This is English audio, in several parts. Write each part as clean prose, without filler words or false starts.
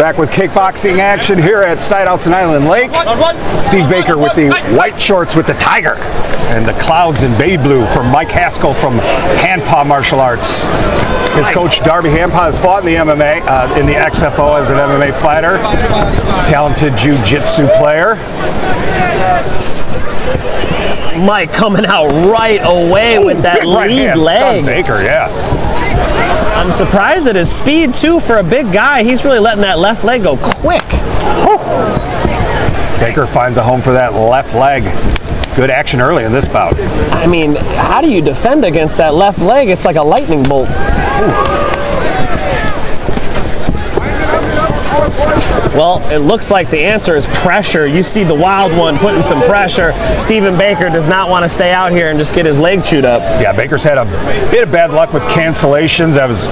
Back with kickboxing action here at Sideouts in Island Lake. Steve Baker with the white shorts with the tiger and the clouds in baby blue from Mike Haskel from Handpaw Martial Arts. His coach Darby Handpaw has fought in the MMA, in the XFO as an MMA fighter. Talented jiu-jitsu player. Mike coming out right away with that lead leg. Baker, yeah. I'm surprised at his speed too for a big guy. He's really letting that left leg go quick. Baker finds a home for that left leg. Good action early in this bout. I mean, how do you defend against that left leg? It's like a lightning bolt. Well, it looks like the answer is pressure. You see the wild one putting some pressure. Stephen Baker does not want to stay out here and just get his leg chewed up. Yeah, Baker's had a bit of bad luck with cancellations. I was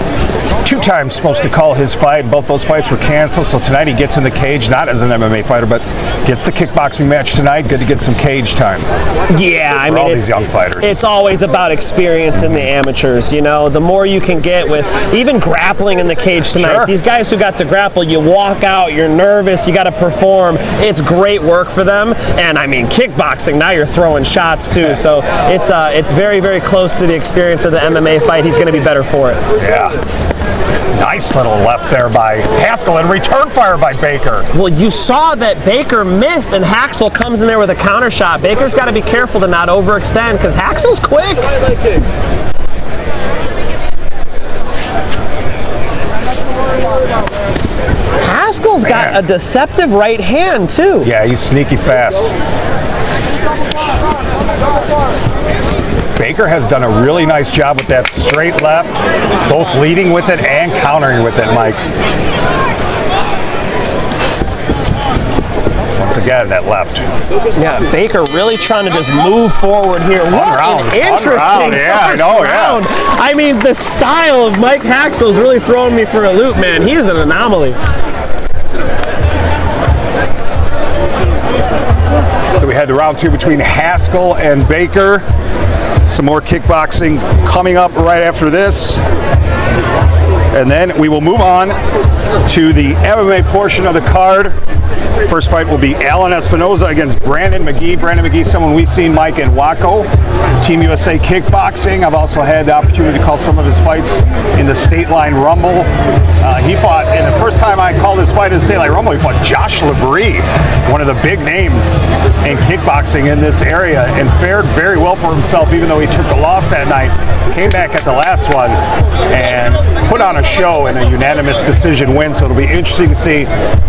2 times supposed to call his fight. Both those fights were canceled, so tonight he gets in the cage, not as an MMA fighter, but gets the kickboxing match tonight. Good to get some cage time. Yeah, I mean, all these young fighters. It's always about experience in the amateurs, you know. The more you can get with even grappling in the cage tonight. Sure. These guys who got to grapple, you walk out, you're nervous, you got to perform. It's great work for them. And I mean, kickboxing, now you're throwing shots too. So it's very, very close to the experience of the MMA fight. He's going to be better for it. Yeah. Nice little left there by Haskel and return fire by Baker. Well, you saw that Baker missed and Haskel comes in there with a counter shot. Baker's got to be careful to not overextend because Haskel's quick. Haskel's got a deceptive right hand too. Yeah, he's sneaky fast. Baker has done a really nice job with that straight left, both leading with it and countering with it, Mike. Once again, that left. Yeah, Baker really trying to just move forward here. What an interesting first round. I mean, the style of Mike Haskel is really throwing me for a loop, man. He is an anomaly. So we had the round 2 between Haskel and Baker. Some more kickboxing coming up right after this. And then we will move on to the MMA portion of the card. First fight will be Alan Espinoza against Brandon McGee. Brandon McGee, someone we've seen, Mike, in Waco, Team USA Kickboxing. I've also had the opportunity to call some of his fights in the State Line Rumble. He fought, and the first time I called his fight in the State Line Rumble, he fought Josh Labrie, one of the big names in kickboxing in this area, and fared very well for himself, even though he took the loss that night. Came back at the last one and put on a show in a unanimous decision win, so it'll be interesting to see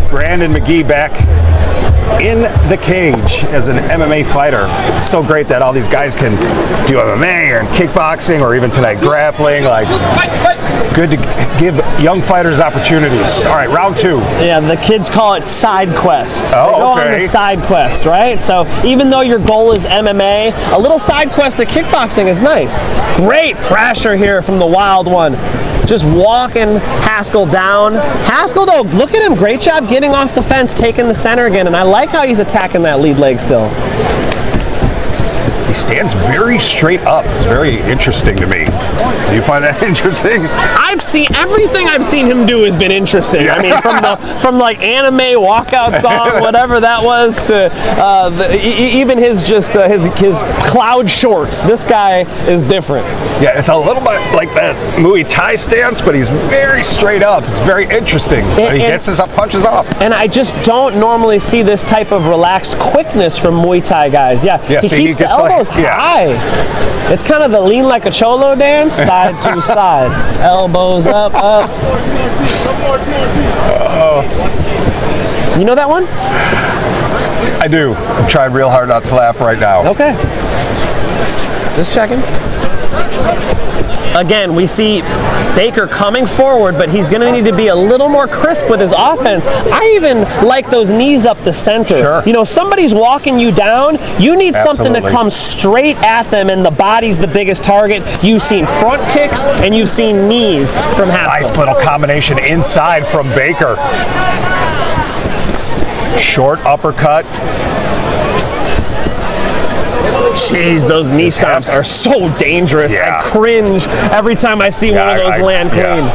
Brandon McGee back in the cage as an MMA fighter. It's so great that all these guys can do MMA or kickboxing or even tonight grappling. Like, good to give young fighters opportunities. All right, round 2. Yeah, the kids call it side quests. Oh, they go okay. on the side quest, right? So even though your goal is MMA, a little side quest of kickboxing is nice. Great pressure here from the wild one. Just walking Haskel down. Haskel, though, look at him. Great job getting off the fence, taking the center again. And I like how he's attacking that lead leg still. He stands very straight up. It's very interesting to me. Do you find that interesting? I've seen everything I've seen him do has been interesting. I mean, from like anime walkout song, whatever that was, to even his cloud shorts. This guy is different. Yeah, it's a little bit like that Muay Thai stance, but he's very straight up. It's very interesting. He gets his punches off. And I just don't normally see this type of relaxed quickness from Muay Thai guys. Yeah, he keeps the elbows high. It's kind of the lean like a cholo dance, side to side. Elbows up, up. You know that one? I do. I'm trying real hard not to laugh right now. Okay. Just checking. Again, we see Baker coming forward, but he's going to need to be a little more crisp with his offense. I even like those knees up the center. Sure. You know, somebody's walking you down, you need something to come straight at them, and the body's the biggest target. You've seen front kicks, and you've seen knees from Haskel. Nice little combination inside from Baker. Short uppercut. Jeez, those knee stomps are so dangerous. Yeah. I cringe every time I see one of those land clean.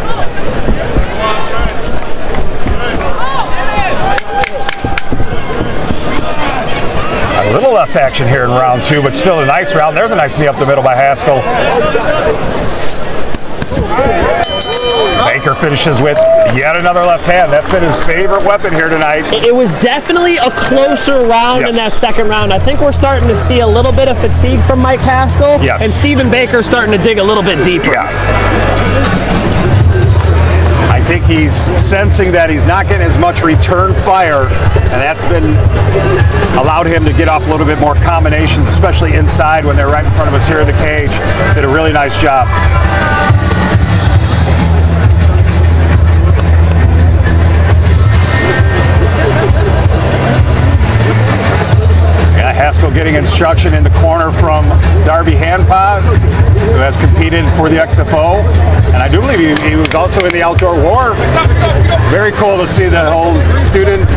less action here in round 2, but still a nice round. There's a nice knee up the middle by Haskel. Baker finishes with yet another left hand. That's been his favorite weapon here tonight. It was definitely a closer round in that second round. I think we're starting to see a little bit of fatigue from Mike Haskel. Yes. And Stephen Baker starting to dig a little bit deeper. Yeah. I think he's sensing that he's not getting as much return fire, and that's been allowed him to get off a little bit more combinations, especially inside when they're right in front of us here in the cage. Did a really nice job. Haskel getting instruction in the corner from Darby Handpa, who has competed for the XFO, and I do believe he was also in the outdoor war. Very cool to see the whole student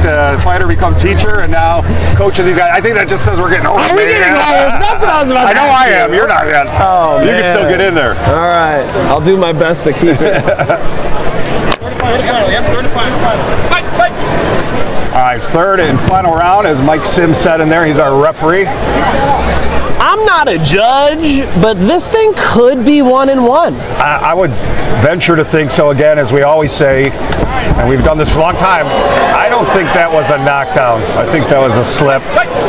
fighter become teacher and now coach of these guys. I think that just says we're getting old. Are we getting old? That's what I was about to I know I am. You're not yet. Oh, you man. can still get in there. All right. I'll do my best to keep it. All right, third and final round, as Mike Sims said in there. He's our referee. I'm not a judge, but this thing could be 1-1. I would venture to think so, again, as we always say, and we've done this for a long time. I don't think that was a knockdown. I think that was a slip.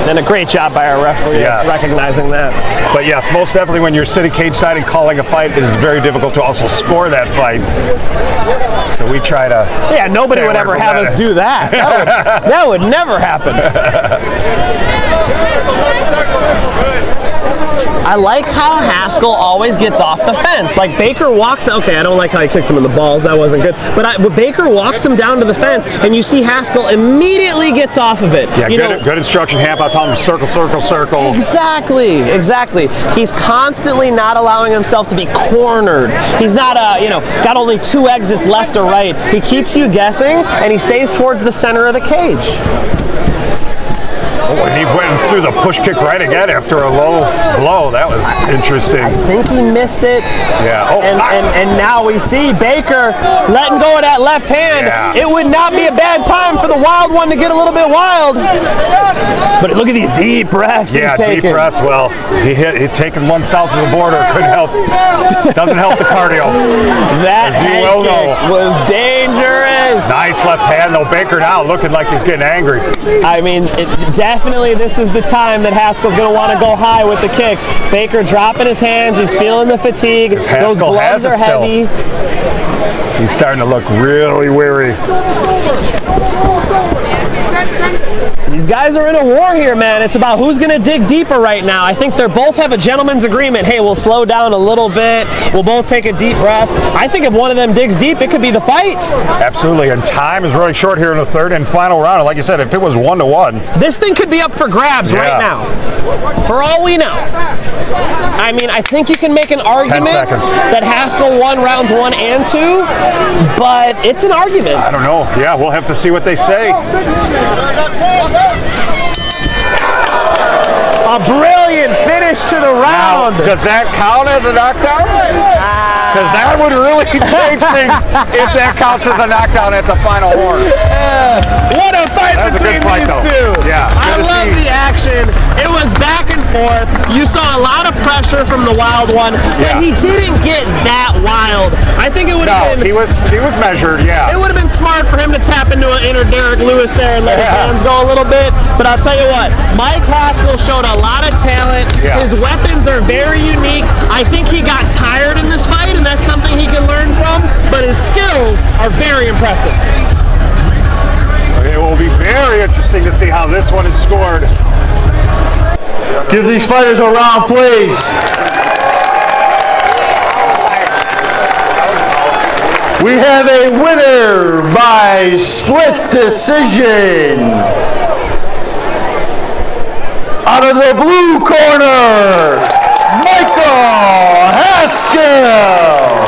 And a great job by our referee recognizing that. But yes, most definitely when you're sitting cage side and calling a fight, it is very difficult to also score that fight. So we try to... Yeah, nobody would ever have us do that. That would never happen. I like how Haskel always gets off the fence. Like Baker walks, okay, I don't like how he kicked him in the balls, that wasn't good. But Baker walks him down to the fence, and you see Haskel immediately gets off of it. Yeah, good instruction. Handpa telling him circle, circle, circle. Exactly. He's constantly not allowing himself to be cornered. He's not, got only 2 exits left or right. He keeps you guessing, and he stays towards the center of the cage. Oh, and he went through the push kick right again after a low blow. That was interesting. I think he missed it. Yeah. Oh, and now we see Baker letting go of that left hand. Yeah. It would not be a bad time for the wild one to get a little bit wild. But look at these deep breaths he's taking. Deep breaths. Well, he'd taken one south of the border. Couldn't help. Doesn't help the cardio. That head kick was dangerous. Nice left hand, though. Baker now looking like he's getting angry. I mean, definitely this is the time that Haskel's going to want to go high with the kicks. Baker dropping his hands. He's feeling the fatigue. Those gloves are heavy. He's starting to look really weary. These guys are in a war here, man. It's about who's going to dig deeper right now. I think they both have a gentleman's agreement. Hey, we'll slow down a little bit. We'll both take a deep breath. I think if one of them digs deep, it could be the fight. Absolutely, and time is running short here in the third and final round. Like you said, if it was 1-1. This thing could be up for grabs right now. For all we know. I mean, I think you can make an argument that Haskel won rounds 1 and 2, but it's an argument. I don't know. Yeah, we'll have to see what they say. A brilliant finish to the round. Now, does that count as a knockdown? Because that would really change things if that counts as a knockdown at the final horn. What a fight between these two. Yeah, I love the action. It was back and forth. You saw a lot of pressure from the wild one, but he didn't get that wild. I think it would have been... he was measured, yeah. It would have been smart for him to tap into an inner Derek Lewis there and let his hands go a little bit. But I'll tell you what, Mike Haskel showed a lot of talent. His weapons are very unique. I think he got tired in this fight, and that's something he can learn from, but his skills are very impressive. It will be very interesting to see how this one is scored. Give these fighters a round, please. We have a winner by split decision. Out of the blue corner, Michael Haskel.